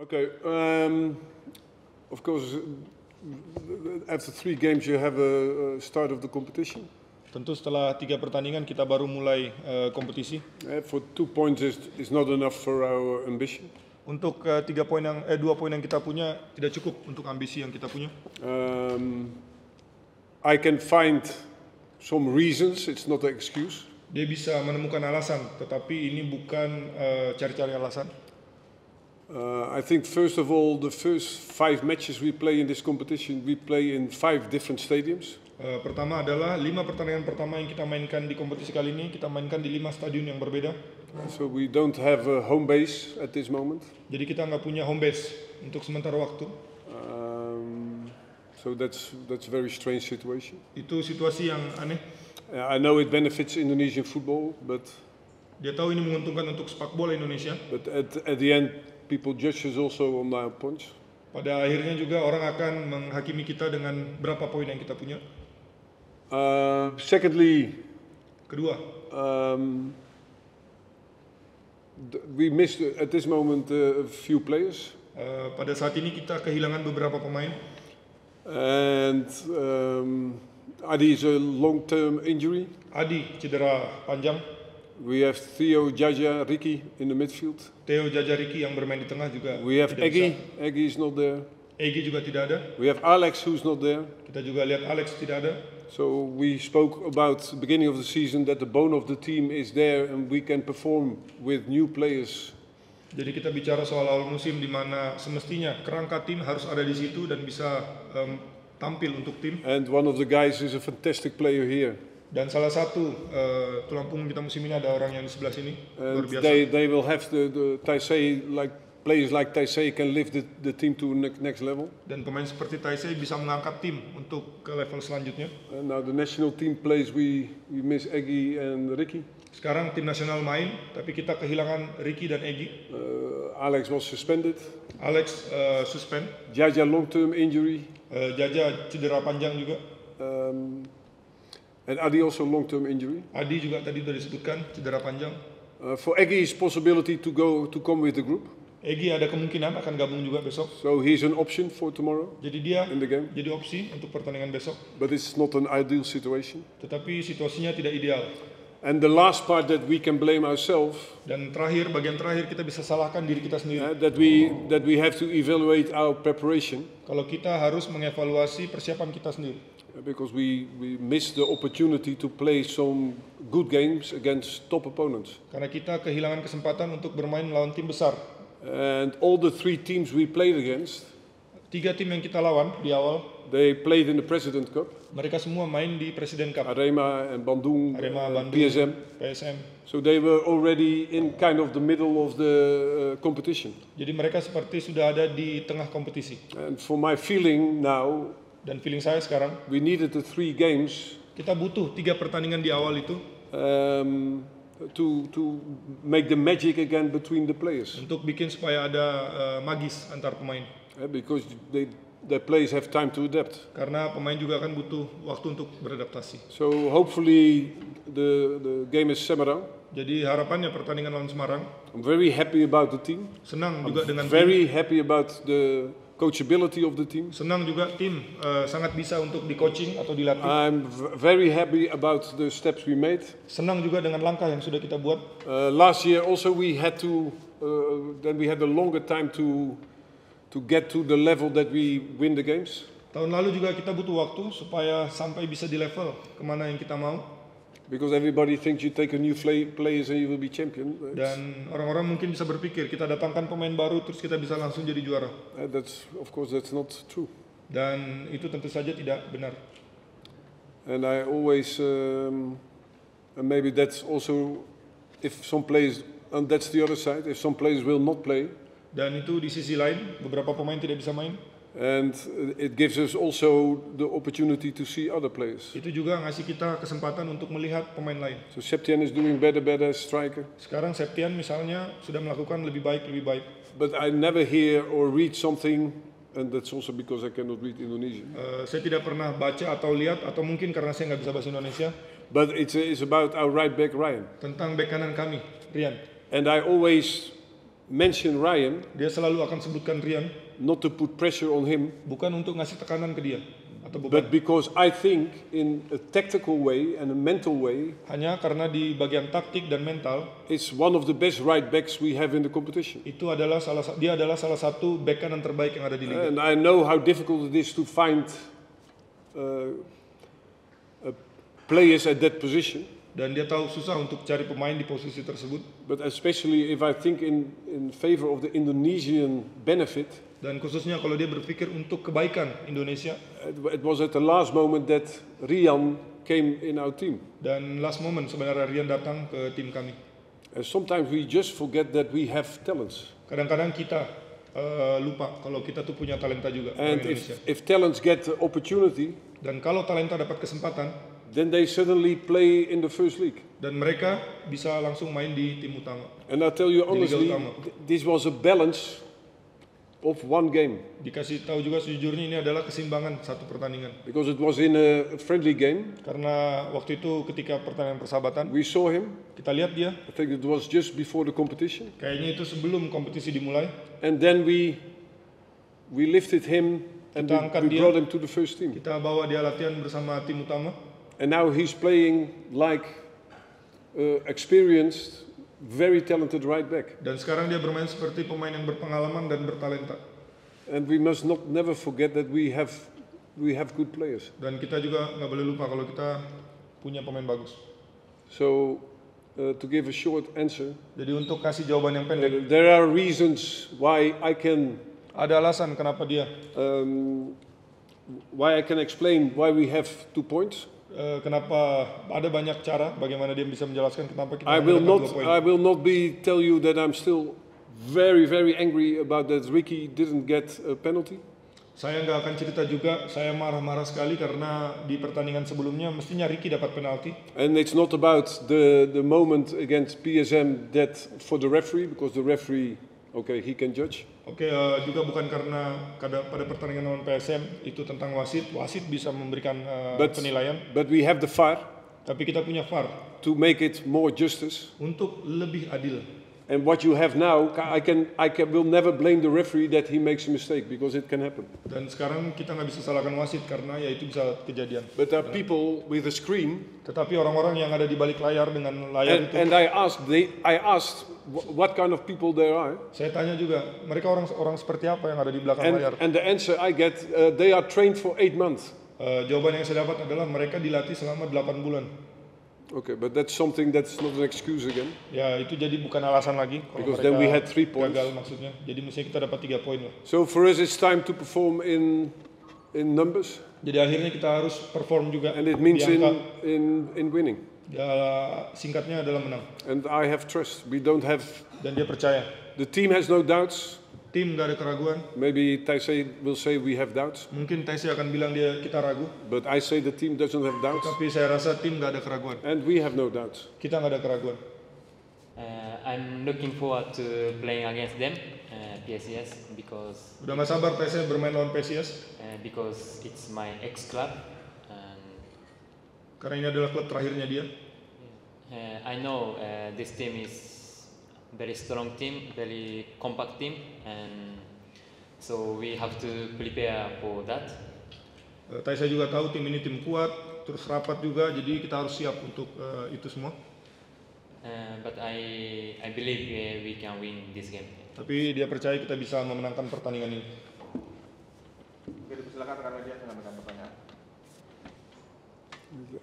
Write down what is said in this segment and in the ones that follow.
Okay. Of course, after 3 games you have a start of the competition. Tentu setelah 3 pertandingan kita baru mulai kompetisi. For 2 points is not enough for our ambition. Untuk 2 poin yang kita punya tidak cukup untuk ambisi yang kita punya. I can find some reasons. It's not an excuse. Dia bisa menemukan alasan, tetapi ini bukan cari-cari alasan. I think first of all, the first 5 matches we play in this competition, we play in 5 different stadiums. Pertama adalah 5 pertandingan pertama yang kita mainkan di kompetisi kali ini, kita mainkan di 5 stadion yang berbeda. So we don't have a home base at this moment. Jadi kita nggak punya home base untuk sementara waktu. So that's a very strange situation. Itu situasi yang aneh. I know it benefits Indonesian football, but Dia tahu ini menguntungkan untuk sepak bola Indonesia. But at the end, people judge us also on our points. Pada akhirnya juga orang akan menghakimi kita dengan berapa poin yang kita punya. Secondly, Kedua, we missed at this moment a few players, pada saat ini kita kehilangan beberapa pemain. and Adi is a long-term injury. Adi cedera panjang. We have Theo, Jaja, Ricky in the midfield. Theo Jajariki yang bermain di tengah juga We have tidak Eggy. bisa. Eggy is not there. Egy juga tidak ada. We have Alex, who's not there. Kita juga lihat Alex tidak ada. So we spoke about the beginning of the season that the bone of the team is there and we can perform with new players. Jadi kita bicara soal awal musim di mana semestinya kerangka tim harus ada di situ dan bisa tampil untuk tim. And one of the guys is a fantastic player here. Dan salah satu tulang punggung kita musim ini ada orang yang di sebelah sini, luar And biasa. they will have the Taisei, like players like Taisei can lift the team to next level. Dan pemain seperti Taisei bisa mengangkat tim untuk ke level selanjutnya. And now the national team plays, we miss Eggy and Ricky. Sekarang tim nasional main, tapi kita kehilangan Ricky dan Egy. Alex was suspended. Alex suspend, Jaja long-term injury. Jaja cedera panjang juga. And Adi also long-term injury. Adi juga tadi sudah disebutkan cedera panjang. For Eggy's possibility to come with the group. Egy ada kemungkinan akan gabung juga besok. So he's an option for tomorrow Jadi dia in the game. jadi opsi untuk pertandingan besok. But it's not an ideal situation. Tetapi situasinya tidak ideal. And the last part that we can blame ourselves, Dan bagian terakhir kita bisa salahkan diri kita sendiri. that we have to evaluate our preparation. Kalau kita harus mengevaluasi persiapan kita sendiri. Because we missed the opportunity to play some good games against top opponents. Karena kita kehilangan kesempatan untuk bermain melawan tim besar. And all the 3 teams we played against, 3 tim yang kita lawan di awal, they played in the President Cup. mereka semua main di Presiden Cup. Arema and Bandung, Arema, Bandung, PSM. PSM. So they were already in kind of the middle of the competition. Jadi mereka seperti sudah ada di tengah kompetisi. And for my feeling now, Dan feeling saya sekarang, we needed the 3 games kita butuh 3 pertandingan di awal itu to make the magic again between the players. untuk bikin supaya ada magis antar pemain. Because the players have time to adapt. Karena pemain juga akan butuh waktu untuk beradaptasi. So hopefully the game is Semarang. Jadi harapannya pertandingan lawan Semarang, I'm very happy about the team. senang juga dengan tim. Very happy about the coachability of the team. Senang juga tim sangat bisa untuk di coaching atau dilatih. I'm very happy about the steps we made. Senang juga dengan langkah yang sudah kita buat. Last year also we had to then we had a longer time to get to the level that we win the games. Tahun lalu juga kita butuh waktu supaya sampai bisa di level kemana yang kita mau. Because everybody thinks you take a new players and you will be champion. Dan orang-orang mungkin bisa berpikir kita datangkan pemain baru terus kita bisa langsung jadi juara. That's not true. Dan itu tentu saja tidak benar. And I always and maybe that's also if some players, and that's the other side, if some players will not play. Dan itu di sisi lain beberapa pemain tidak bisa main. And it gives us also the opportunity to see other players. Itu juga ngasih kita kesempatan untuk melihat pemain lain. So Septian is doing better as striker. Sekarang Septian misalnya sudah melakukan lebih baik. But I never hear or read something, and that's also because I cannot read Indonesian. Saya tidak pernah baca atau lihat, atau mungkin karena saya nggak bisa bahasa Indonesia, But it's about our right back Ryan. tentang bek kanan kami, Rian. And I always mention Ryan, dia selalu akan sebutkan Rian, not to put pressure on him, bukan untuk ngasih tekanan ke dia atau beban, but because I think in a tactical way and a mental way, hanya karena di bagian taktik dan mental it's one of the best right backs we have in the competition. dia adalah salah satu bek kanan terbaik yang ada di liga. And I know how difficult it is to find uh, players at that position. Dan dia tahu susah untuk cari pemain di posisi tersebut. But especially if I think in favor of the Indonesian benefit, Dan khususnya kalau dia berpikir untuk kebaikan Indonesia. it was at the last moment that Rian came in our team. Dan last moment sebenarnya Rian datang ke tim kami. And sometimes we just forget that we have talents. Kadang-kadang kita lupa kalau kita tuh punya talenta juga orang And Indonesia. if talents get the opportunity, Dan kalau talenta dapat kesempatan, then they suddenly play in the first league. dan mereka bisa langsung main di tim utama. And I tell you Di Liga honestly, Utama. this was a balance of one game. Dikasih tahu juga sejujurnya ini adalah keseimbangan satu pertandingan. Because it was in a friendly game. Karena waktu itu ketika pertandingan persahabatan, We saw him. kita lihat dia, I think it was just before the competition. kayaknya itu sebelum kompetisi dimulai, And then we lifted him and Kita angkat we dia. brought him to the first team. kita bawa dia latihan bersama tim utama. And now he's playing like experienced, very talented right back. Dan sekarang dia bermain seperti pemain yang berpengalaman dan bertalenta. And we must never forget that we have good players. Dan kita juga nggak boleh lupa kalau kita punya pemain bagus. So to give a short answer, Jadi untuk kasih jawaban yang pendek, there are reasons why I can ada alasan kenapa dia, explain why we have 2 points. kenapa ada banyak cara bagaimana dia bisa menjelaskan kenapa kita I will mendapat 2 poin. not tell you that I'm still very angry about that Ricky didn't get a penalty. Saya nggak akan cerita juga, saya marah-marah sekali karena di pertandingan sebelumnya mestinya Ricky dapat penalti. And it's not about the moment against PSM that for the referee, because the referee, okay, he can judge. Oke, juga bukan karena pada pertandingan lawan PSM itu tentang wasit bisa memberikan penilaian. But we have the VAR Tapi kita punya VAR to make it more justice. untuk lebih adil. And what you have now, will never blame the referee that he makes a mistake, because it can happen. Dan sekarang kita nggak bisa salahkan wasit karena ya itu bisa kejadian. But there are people with a screen, Tetapi orang-orang yang ada di balik layar dengan layar itu, and I asked what kind of people there are, saya tanya juga mereka orang seperti apa yang ada di belakang layar. and the answer I get, they are trained for 8 months. Jawaban yang saya dapat adalah mereka dilatih selama 8 bulan. Okay, but that's something that's not an excuse again. Ya itu jadi bukan alasan lagi. Kalau Because mereka then we had 3 points. gagal maksudnya. Jadi mestinya kita dapat 3 poin lah. So for us, it's time to perform in numbers, Jadi akhirnya kita harus perform juga and it di means angka. in winning. Ya, singkatnya adalah menang. And I have trust. We don't have. Dan dia percaya. The team has no doubts. Tim gak ada keraguan. Maybe Taisei will say we have doubts, Mungkin Taisy akan bilang kita ragu. but I say the team doesn't have doubts, Tapi saya rasa tim gak ada keraguan. and we have no doubts. Kita gak ada keraguan. I'm looking forward to playing against them, PSES, because Udah gak sabar Taisy bermain lawan PSIS. it's my ex club. Karena ini adalah klub terakhirnya dia. I know this team is very strong team, very compact team, and so we have to prepare for that. Taisy juga tahu tim ini tim kuat, terus rapat juga, jadi kita harus siap untuk itu semua. But I believe we can win this game. Tapi dia percaya kita bisa memenangkan pertandingan ini. Oke, silakan rekan media menyampaikan pertanyaan.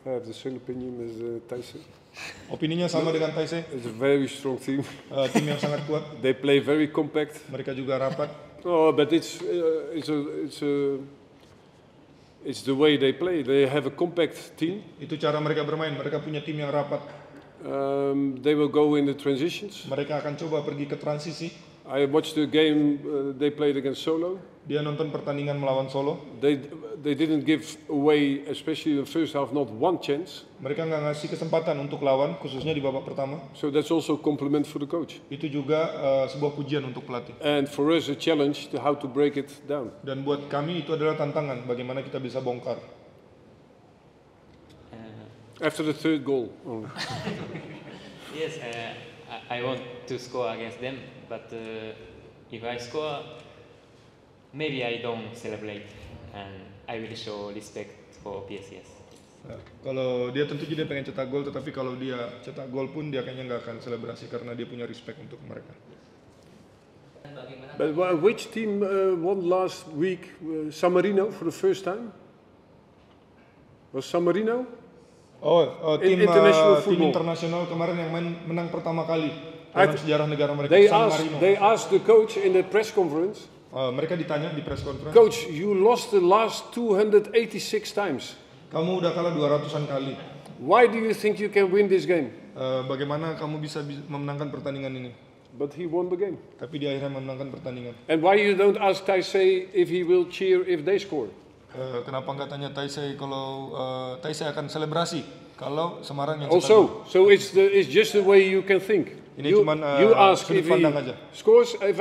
I have the same opinion as Taisei. Opininya sama dengan Taisy, It's a very strong team. tim yang sangat kuat. They play very compact. Mereka juga rapat. Oh, but it's the way they play. They have a compact team. Itu cara mereka bermain. Mereka punya tim yang rapat. They will go in the transitions. Mereka akan coba pergi ke transisi. I watched the game they played against Solo. Dia nonton pertandingan melawan Solo. They didn't give away, especially in the first half, not one chance. Mereka nggak ngasih kesempatan untuk lawan, khususnya di babak pertama. So that's also a compliment for the coach. Itu juga sebuah pujian untuk pelatih. And for us, a challenge to how to break it down. Dan buat kami itu adalah tantangan bagaimana kita bisa bongkar. After the third goal. Yes, I want to score against them, but if I score, maybe I don't celebrate, and I will show respect for PSIS. Nah, kalau dia tentu dia pengen cetak gol, tetapi kalau dia cetak gol pun dia kayaknya nggak akan selebrasi karena dia punya respect untuk mereka. But which team won last week? San Marino for the first time? Was San Marino? Tim international tim football. internasional kemarin yang menang pertama kali dalam sejarah negara mereka. They San Marino. asked the coach in the press conference, Mereka ditanya di press conference, Coach, you lost the last 286 times. kamu udah kalah 200-an kali. Why do you think you can win this game? Bagaimana kamu bisa memenangkan pertandingan ini? But he won the game. Tapi dia akhirnya memenangkan pertandingan. And why you don't ask Taisei if he will cheer if they score? Kenapa nggak tanya Taisei kalau Taisei akan selebrasi kalau Semarang yang cetak gol? Also, so it's just the way you can think. Ini You, cuman, you ask sudut if he pandang aja. scores, if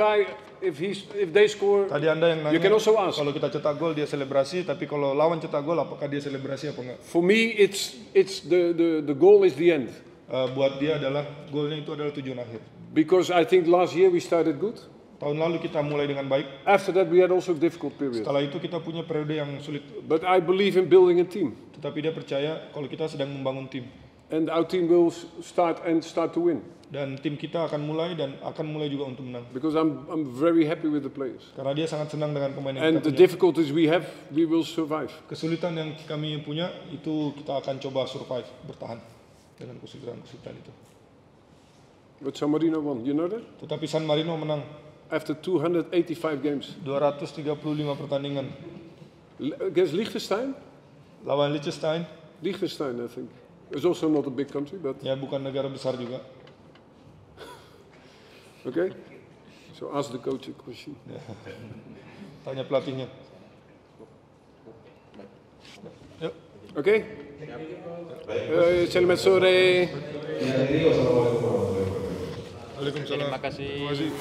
they score. Tadi Anda yang nanya, You can also ask. kalau kita cetak gol dia selebrasi, tapi kalau lawan cetak gol apakah dia selebrasi apa enggak? For me, it's the goal is the end. Buat dia adalah golnya itu adalah tujuan akhir. Because I think last year we started good. Tahun lalu kita mulai dengan baik. After that we had also difficult period. Setelah itu kita punya periode yang sulit. But I believe in building a team. Tetapi dia percaya kalau kita sedang membangun tim. And our team will start to win. Dan tim kita akan mulai juga untuk menang. Because I'm very happy with the players. Karena dia sangat senang dengan pemain yang And kita the punya. difficulties we have, we will survive. Kesulitan yang kami punya itu kita akan coba survive, bertahan dengan kesulitan itu. But San Marino won, you know that? Tetapi San Marino menang After 285 games. 235 pertandingan. Against Liechtenstein? Lawan Liechtenstein, Liechtenstein, I think. It's also not a big country, but ya bukan negara besar juga. okay. So ask the coach a question. Tanya pelatihnya. Yuk. Okay? Selamat sore. Waalaikumsalam. Terima kasih. Terima kasih.